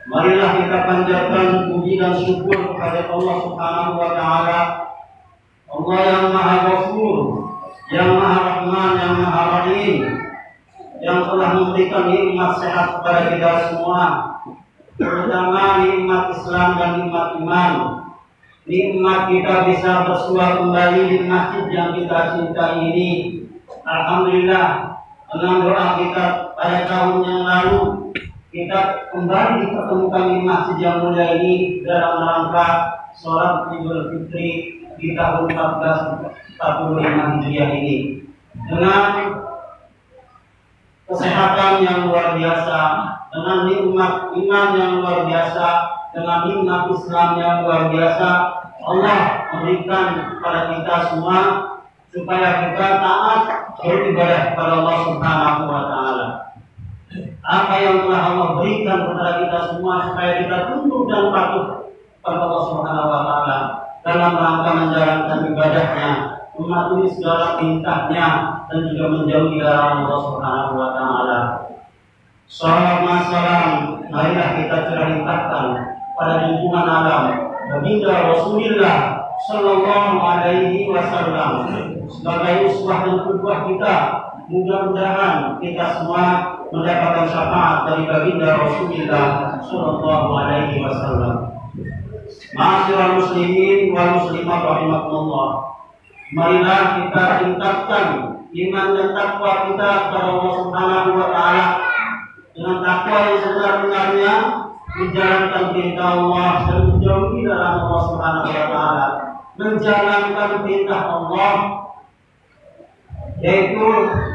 Marilah kita panjatkan puji dan syukur kepada Allah Subhanahu wa taala. Allah yang Maha Ghafur, yang Maha Rahman, yang Maha Rahim, yang telah memberikan nikmat sehat kepada kita semua, terutama nikmat Islam dan nikmat iman. nikmat kita bisa bersua kembali di masjid yang kita cintai ini. Alhamdulillah, dengan doa kita pada tahun yang lalu, kita kembali dipertemukan di masjid yang mulia ini dalam rangka sholat Idul Fitri di tahun 1445 Hijriah ini. Dengan kesehatan yang luar biasa, dengan nikmat iman yang luar biasa, dengan nikmat Islam yang luar biasa, Allah memberikan kepada kita semua supaya kita taat beribadah kepada Allah Subhanahu wa taala. Apa yang telah Allah berikan kepada kita semua supaya kita tunduk dan patuh kepada Allah Subhanahu wa taala dalam rangka menjalankan ibadahnya, mematuhi segala perintahnya dan juga menjauhi larangan Allah Subhanahu wa taala. Salam salam marilah kita ceritakan pada junjungan alam baginda Rasulullah sallallahu alaihi wasallam sebagai uswah dan qudwah kita. Mudah-mudahan kita semua mendapatkan syafaat dari baginda Rasulullah sallallahu alaihi wasallam. Ma'asyiral muslimin wal muslimat rahimakumullah. Marilah kita tingkatkan iman dan takwa kita kepada Allah Subhanahu wa taala dengan takwa yang sebenar-benarnya, menjalankan perintah Allah dan menjauhi larangan Allah Subhanahu wa taala. Menjalankan perintah Allah yaitu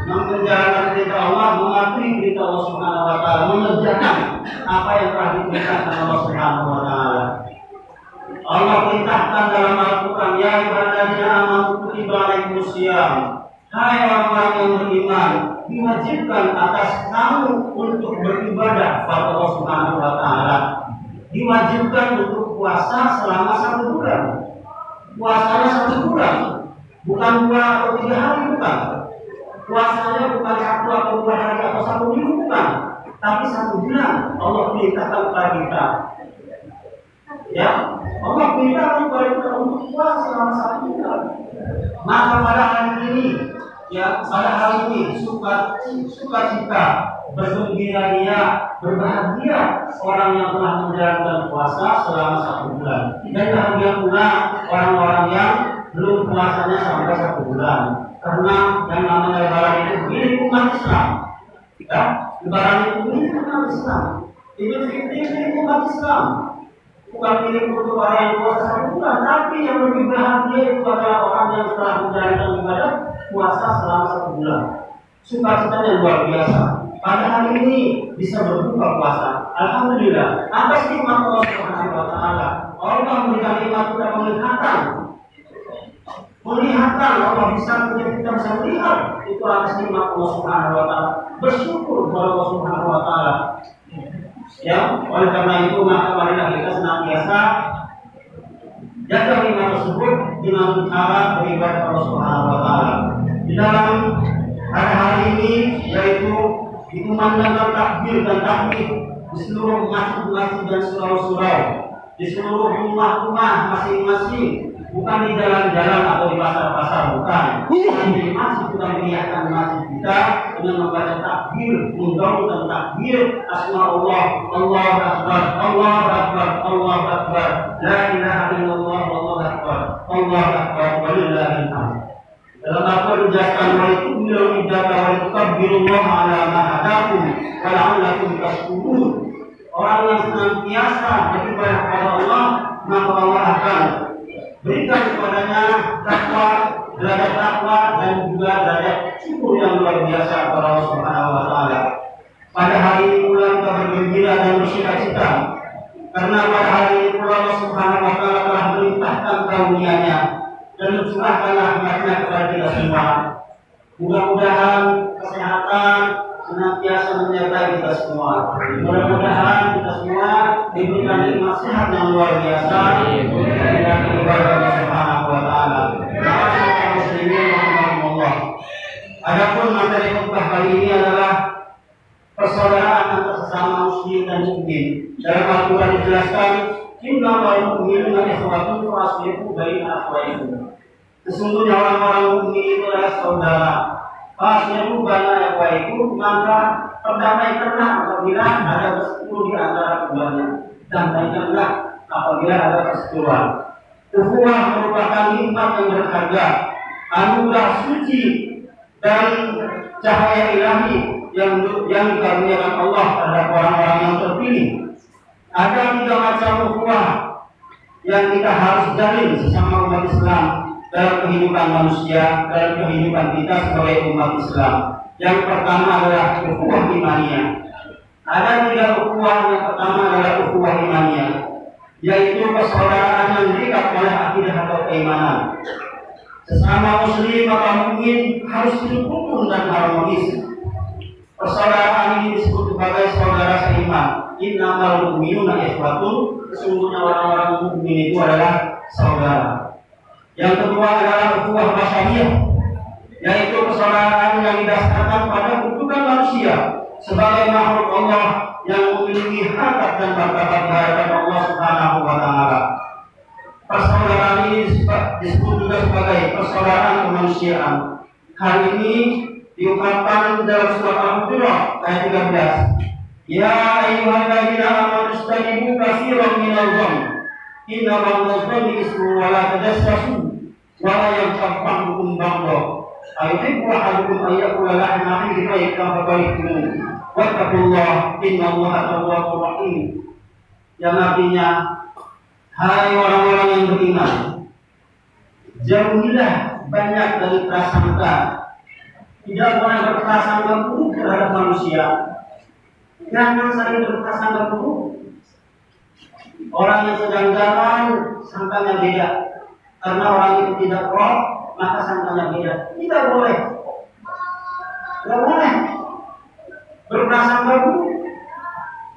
menjalankan perintah Allah, mematuhi perintah Allah Subhanahu wa taala, mengerjakan apa yang telah diperintahkan Allah Subhanahu wa taala. Allah perintahkan dalam Al-Quran, ya ayyuhalladzina amanu kutiba alaikumusiyam. Hai orang-orang yang beriman, diwajibkan atas kamu untuk beribadah kepada Allah Subhanahu wa taala. Diwajibkan untuk puasa selama 1 bulan. Puasanya 1 bulan, bukan 2 atau 3 hari, bukan. Puasanya bukan 1 atau 2 hari atau 1 minggu, bukan. Tapi 1 bulan Allah perintahkan kepada kita. Ya, Allah perintahkan kepada kita untuk puasa selama 1 bulan. Maka pada hari ini, ya, pada hari ini sukacita, bergembira, berbahagia orang yang telah menjalankan puasa selama 1 bulan. Dan bahagia pula orang-orang yang belum puasanya sampai 1 bulan. Karena yang namanya lebaran itu milik umat Islam. Ya, lebaran itu milik umat Islam. Idul Fitri milik umat Islam. Bukan milik untuk orang yang puasa 1 bulan, tapi yang lebih bahagia itu adalah orang yang telah menjalankan ibadah puasa selama 1 bulan. Sukacitanya luar biasa. Pada hari ini bisa berbuka puasa. Alhamdulillah. Atas nikmat Allah Subhanahu wa taala. Allah memberikan nikmat kita penglihatan. Penglihatan Allah bisa kita bisa melihat. Itu atas nikmat Allah Subhanahu wa taala. Bersyukur kepada Allah Subhanahu wa taala. Ya, oleh karena itu maka marilah kita senantiasa jaga nikmat tersebut dengan cara beribadah kepada Allah Subhanahu wa taala. Di dalam pada hari ini yaitu dikumandangkan takbir dan tahmid di seluruh masjid-masjid dan surau-surau, di seluruh rumah-rumah masing-masing, bukan di jalan-jalan atau di pasar-pasar, bukan. Di masjid kita meriahkan masjid kita dengan membaca takbir, menggaungkan takbir asma Allah, Allahu Akbar, Allahu Akbar, Allahu Akbar, la ilaha illallah, Allahu Akbar, Allahu Akbar, walillahil hamd. Dalam Al-Quran dijelaskan walitukmilu iddata walitukabbirullah ala ma hadakum wa la'allakum tashkurun. Orang yang senantiasa beribadah kepada Allah, maka Allah akan berikan kepadanya takwa, derajat takwa dan juga derajat syukur yang luar biasa kepada Allah Subhanahu wa taala. Pada hari ini pula kita bergembira dan bersukacita karena pada hari ini pula Allah Subhanahu wa taala telah melimpahkan karunia-Nya dan mencurahkan rahmat-Nya kepada kita semua. Mudah-mudahan kesehatan senantiasa menyertai kita semua. Mudah-mudahan kita semua diberikan nikmat sehat yang luar biasa dan ibadah Allah Subhanahu wa taala. Ma'asyiral muslimin rahimakumullah. Adapun materi khutbah kali ini adalah persaudaraan antara sesama muslim dan mukmin. Dalam Al-Qur'an dijelaskan, innamal mu'minuna ikhwatun fa aslihu baina akhawaykum. Sesungguhnya orang-orang mukmin itu adalah saudara. Faslihu baina akhawaykum, maka perdamaikanlah apabila ada perseteruan di antara keduanya. Damaikanlah apabila ada perseteruan. Ukhuwah merupakan nikmat yang berharga, anugerah suci dari cahaya ilahi yang dikaruniakan Allah terhadap orang-orang yang terpilih. Ada 3 macam ukhuwah yang kita harus jalin sesama umat Islam dalam kehidupan manusia, dalam kehidupan kita sebagai umat Islam. Yang pertama adalah ukhuwah imaniyah. Ada 3 ukhuwah. Yang pertama adalah ukhuwah imaniyah, yaitu persaudaraan yang diikat oleh akidah atau keimanan. Sesama muslim atau mukmin harus hidup rukun dan harmonis. Persaudaraan ini disebut sebagai saudara seiman. Innamal mu'minuna ikhwatun, sesungguhnya orang-orang mukmin itu adalah saudara. Yang kedua adalah ukhuwah basyariyah, yaitu persaudaraan yang didasarkan pada kedudukan manusia sebagai makhluk Allah yang memiliki harkat dan martabat di hadapan Allah Subhanahu wa taala. Persaudaraan ini disebut juga sebagai persaudaraan kemanusiaan. Hal ini diungkapkan dalam surat Al-Hujurat ayat 13. Ya ayyuhalladzina amanu istanibu katsiran minadh dhanni inna ba'dadh-dhanni ismun wa la tajassasu wa la yaghtab ba'dukum ba'dhan ayuhibbu ahadukum an ya'kula lahma akhihi maytan fakarihtum wattaqullah innallaha tawwabur rahim. Yang artinya, hai orang-orang yang beriman, jauhilah banyak dari prasangka. Tidak boleh berprasangka buruk terhadap manusia. Jangan saling berprasangka buruk. Orang yang sedang jalan sangkanya beda. Karena orang itu tidak roh, maka sangkanya beda. Tidak boleh. Tidak boleh berprasangka buruk.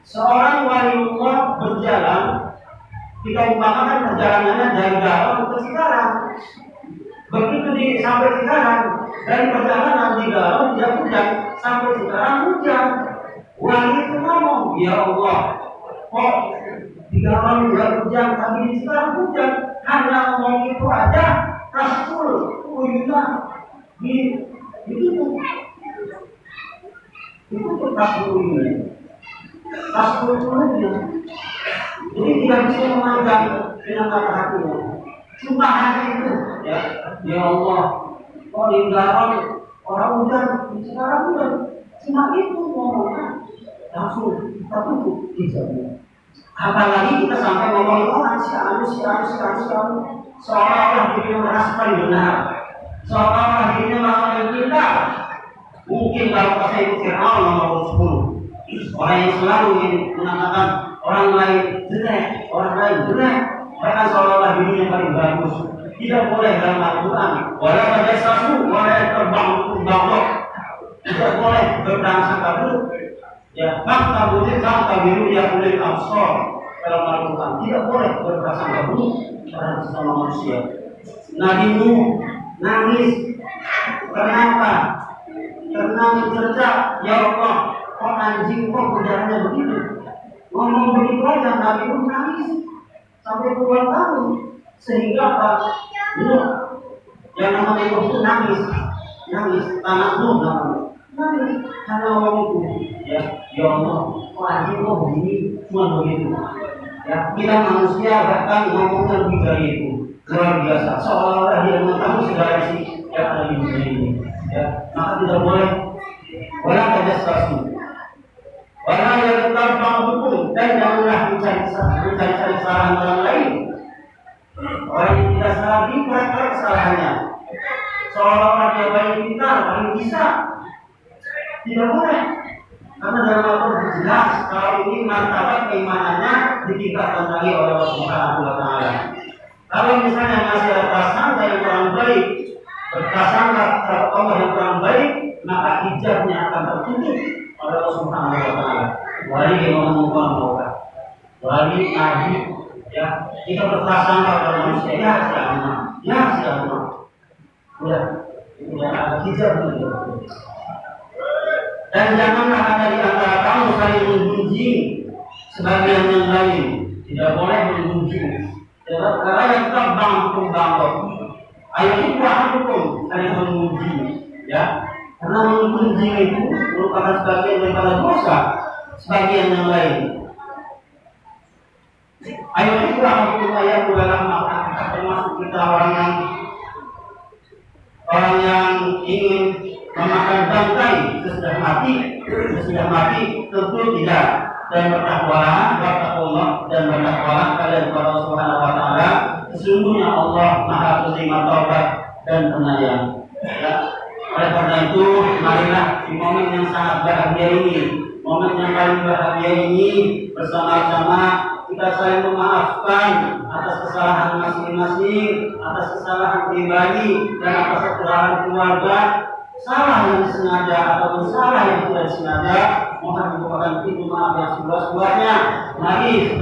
Seorang waliullah berjalan, kita umpamakan perjalanannya dari Garut ke Cikarang. Begitu sampai Cikarang, dari perjalanan di Garut dia hujan, sampai Cikarang hujan. Wali itu ngomong, ya Allah, kok di Garut dia hujan, tapi di Cikarang hujan. Hanya ngomong itu aja, rasul, uyulah, ditutup. Ditutup rasul ini. Rasul itu jadi tidak bisa memandang dengan mata hatinya. Cuma hanya itu, ya Allah, kok di Garut orang hujan, di Cikarang hujan. Cuma itu ngomongnya, langsung kita tutup hijabnya. Apalagi kita sampai ngomong orang si anu, seolah-olah dirinya merasa paling benar, seolah-olah dirinya merasa paling pintar. Mungkin kalau kita ikut Fir'aun nomor 10, orang yang selalu mengatakan orang lain jelek, bahkan seolah-olah dirinya paling bagus. Tidak boleh dalam Al-Quran. Walau ada sesuatu, walau terbang untuk bawah. Tidak boleh berprasangka buruk. Ya, maka boleh biru ya boleh absor dalam Al-Quran. Tidak boleh berprasangka buruk terhadap sesama manusia. Nabi Nuh nangis. Kenapa? Karena mencerca, ya Allah, kok anjing kok berjalannya begitu? Ngomong begitu aja, Nabi Nuh nangis sampai puluhan tahun. Sehingga Pak Nuh yang namanya Nuh itu nangis, tanah Nuh namanya. Nangis karena ngomong itu, ya Allah, kok anjing kok begini, cuma begitu. Ya, kita manusia bahkan ngomongnya lebih dari itu, luar biasa. Seolah-olah dia mengetahui segala isi yang ada di dunia ini. Ya, maka tidak boleh wala tajassasu wala yaghtab ba'dukum, dan janganlah mencari kesalahan orang lain. Orang yang tidak salah diperhatikan kesalahannya, seolah-olah dia paling pintar, paling bisa. Tidak boleh, karena dalam Al-Quran jelas kalau ini martabat keimanannya ditingkatkan lagi oleh Allah Subhanahu wa taala. Kalau misalnya masih ada prasangka yang kurang baik, berprasangka terhadap Allah yang kurang baik, maka hijabnya akan tertutup oleh Allah Subhanahu wa taala. Wali yang ngomong wali nabi, ya kita berprasangka pada manusia, ya si agama, udah ada hijabnya. Dan janganlah ada di antara kamu saling mengunjing sebagian yang lain. Tidak boleh mengunjing. Karena yang terbang bangkok. Ayat itu hukum ada yang mengunjing, ya. Karena mengunjing itu merupakan sebagian daripada dosa sebagian yang lain. Ayat itu hukum ayat dalam kita orang yang ingin memakan bangkai sesudah mati tentu tidak. Dan bertakwalah kalian kepada Allah Subhanahu wa taala. Sesungguhnya Allah Maha Penerima taubat dan penyayang. Ya. Oleh karena itu, marilah di momen yang sangat bahagia ini, momen yang paling bahagia ini, bersama-sama kita saling memaafkan atas kesalahan masing-masing, atas kesalahan pribadi dan atas kesalahan keluarga, salah yang disengaja ataupun salah yang tidak disengaja. Mohon dibukakan pintu maaf yang seluas-luasnya. Mari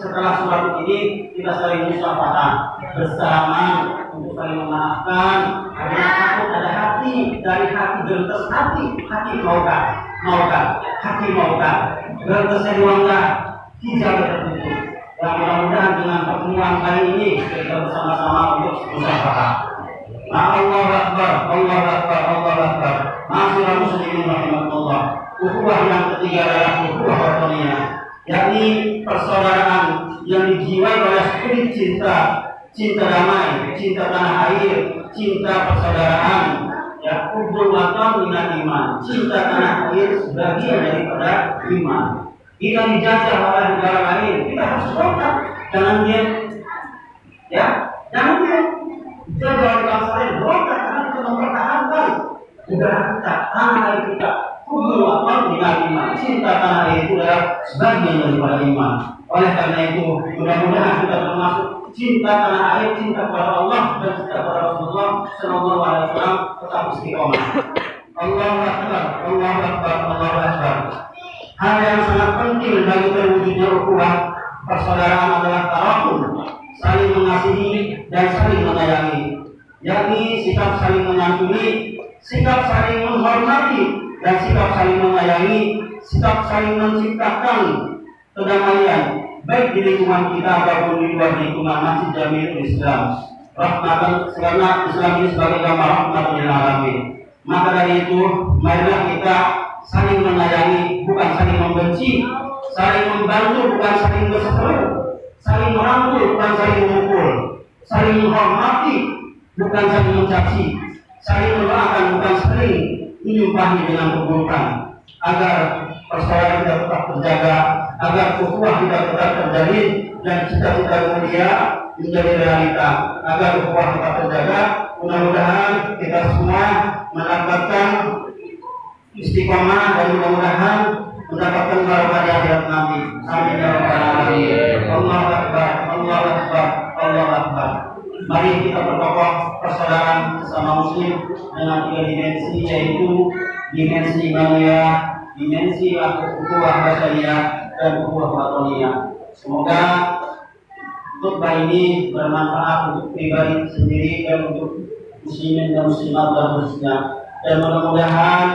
setelah sholat ini kita saling musyawarah bersama untuk saling memaafkan. Karena takut ada hati, dari hati gertes hati maukah, gertesnya doanglah tidak tertutup. Dan mudah-mudahan dengan pertemuan kali ini kita bersama-sama untuk musyawarah. Allahu Akbar. Ma'asyiral muslimin rahimakumullah. Ukhuwah yang ketiga adalah ukhuwah wataniyah, yakni persaudaraan yang dijiwai oleh spirit cinta damai, cinta tanah air, cinta persaudaraan. Ya, hubbul watan minal iman. Cinta tanah air sebagian daripada iman. Kita dijajah oleh negara lain, kita harus berontak. Jangan diam. Kita jangan bangsa lain berontak karena kita mempertahankan negara kita, tanah air kita. Hubbul watan minal iman. Cinta tanah air itu adalah sebagian daripada iman. Oleh karena itu, mudah-mudahan kita termasuk cinta tanah air, cinta kepada Allah dan cinta kepada Rasulullah Sallallahu Alaihi Wasallam tetap istiqomah. Allahu Akbar. Hal yang sangat penting bagi terwujudnya ukhuwah persaudaraan adalah tarahum, saling mengasihi dan saling menyayangi, yakni sikap saling menyantuni, sikap saling menghormati, dan sikap saling menyayangi, sikap saling menciptakan kedamaian baik di lingkungan kita ataupun di luar lingkungan Masjid Jamiul Islam. Rahmatan, karena Islam ini sebagai gambar rahmatan lil alamin. Maka dari itu, marilah kita saling menyayangi, bukan saling membenci, saling membantu, bukan saling berseteru, saling merangkul, bukan saling memukul, saling menghormati, bukan saling mencaci, saling mendoakan, bukan saling menyumpahi dengan keburukan, agar persaudaraan kita tetap terjaga, agar ukhuwah kita tetap terjalin dan cita-cita mulia menjadi realita, agar ukhuwah kita terjaga. Mudah-mudahan kita semua mendapatkan istiqomah dan mudah-mudahan mendapatkan barokah di akhirat nanti. Amin ya rabbal alamin. Allahu Akbar. Mari kita perkokoh persaudaraan sesama muslim dengan 3 dimensi, yaitu dimensi imaniyah, dimensi ukhuwah basyariyah, dan ukhuwah wataniyah. Semoga khutbah ini bermanfaat untuk pribadi sendiri dan untuk muslimin dan muslimat khususnya. Dan mudah-mudahan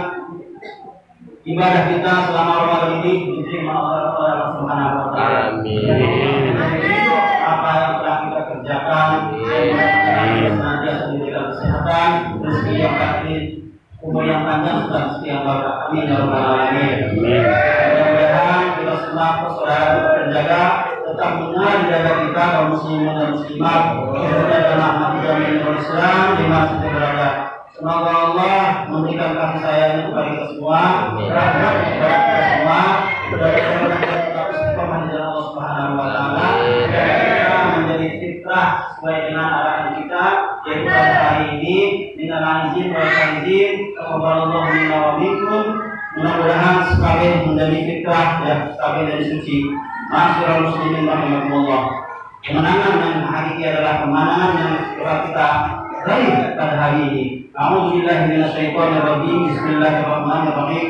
ibadah kita selama Ramadan ini diterima oleh Allah Subhanahu wa taala. Amin. Apa yang telah kita kerjakan, senantiasa diberikan kesehatan, rezeki yang pasti, umur yang panjang dan rezeki yang barokah. Amin ya rabbal alamin. Mudah-mudahan kita semua persaudaraan terjaga, tetap benar dijaga kita kaum muslimin dan muslimat, khususnya dalam Ahmad Jamiul Islam di masjid berada. Semoga Allah memberikan kasih sayangnya kepada kita semua, rahmat kepada kita semua, tetap istiqomah di jalan Allah Subhanahu wa taala, dan kita menjadi fitrah sesuai dengan arahan kita, yaitu pada hari ini dengan izin wa izin taqabbalallahu minna wa minkum. Mudah-mudahan sekalian menjadi fitrah ya, sekalian dari suci. Ma'asyiral muslimin rahimakumullah. Kemenangan yang hakiki adalah kemenangan yang telah kita raih pada hari ini. A'udzubillahi minasyaitonir rajim. Bismillahirrahmanirrahim.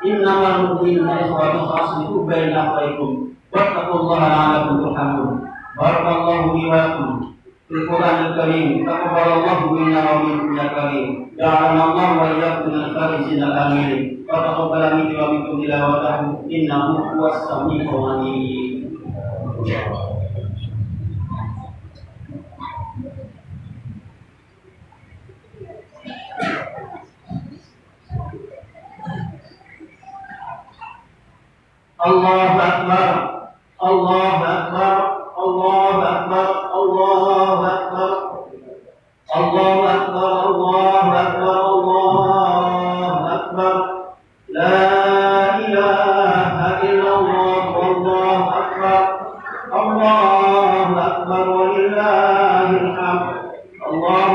Innamal mu'minuna ikhwatun fa'aslihu baina akhawaykum wattaqullaha la'allakum turhamun. Barakallahu li wa lakum fil Qur'anil Karim. Taqabbalallahu minna wa minkum ya karim. Ja'alana Allah wa iyyakum minal faizin al-amin. Wa taqabbal minni wa minkum tilawatahu innahu huwas samiul alim. Allahu Akbar, Allahu Akbar, Allahu Akbar, Allahu Akbar.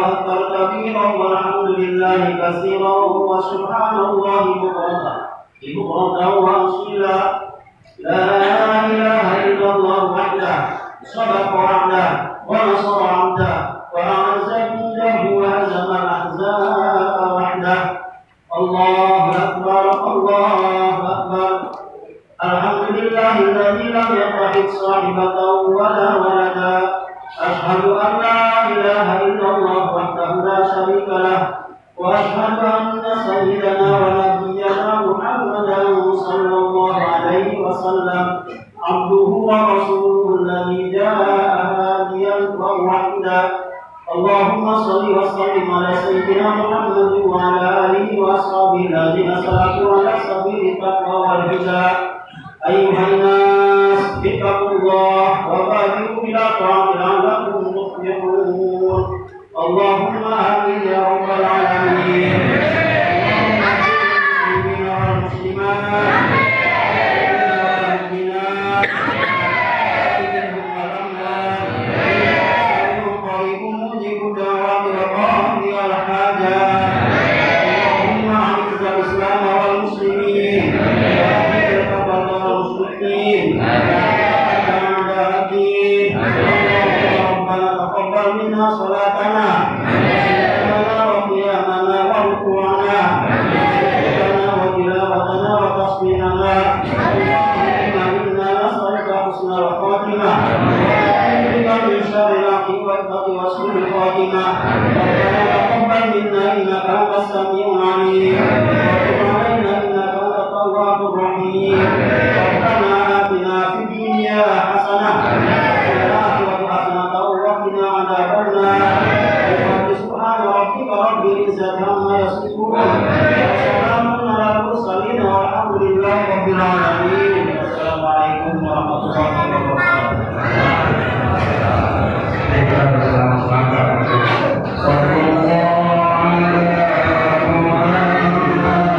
أكبر كبيرا والحمد لله كثيرا وسبحان الله بكرة وأصيلا. لا إله إلا الله وحده صدق وعده ونصر عبده وأعز جنده وهزم الأحزاب وحده. الله أكبر الله أكبر. الحمد لله الذي لم يتخذ صاحبة ولا ولدا. أشهد أن لا إله إلا الله وحده لا شريك له وأشهد أن سيدنا ونبينا محمدا صلى الله عليه وسلم عبده ورسوله الذي جاء هاديا ووحيدا. اللهم صل وسلم على سيدنا محمد وعلى آله وأصحابه الذين سلكوا على سبيل التقوى والهدى. أيها الناس اتقوا الله وبادروا إلى طاعة لعلكم تفلحون. اللهم آمين يا رب العالمين. اللهم اغفر للمسلمين والمسلمات والمؤمنات وأهلهم والأموات إنه قريب مجيب الدعوات وقاضي الحاجات. اللهم أعز الإسلام والمسلمين وأذل الكفرة والمشركين أعداء الدين. ربنا تقبل منا صلاتنا وصيامنا وقيامنا وركوعنا وسجودنا وتلاوتنا وتصبيحنا. اللهم إنا نسألك حسن الخاتمة ونعوذ بك من شر العاقبة وسوء الخاتمة. ربنا تقبل منا إنك أنت السميع العليم وتب علينا إنك أنت التواب الرحيم. ربنا آتنا في الدنيا حسنة وفي الآخرة حسنة وقنا عذاب النار. سبحان ربك رب العزة عما يصفون وسلام على المرسلين والحمد لله رب العالمين.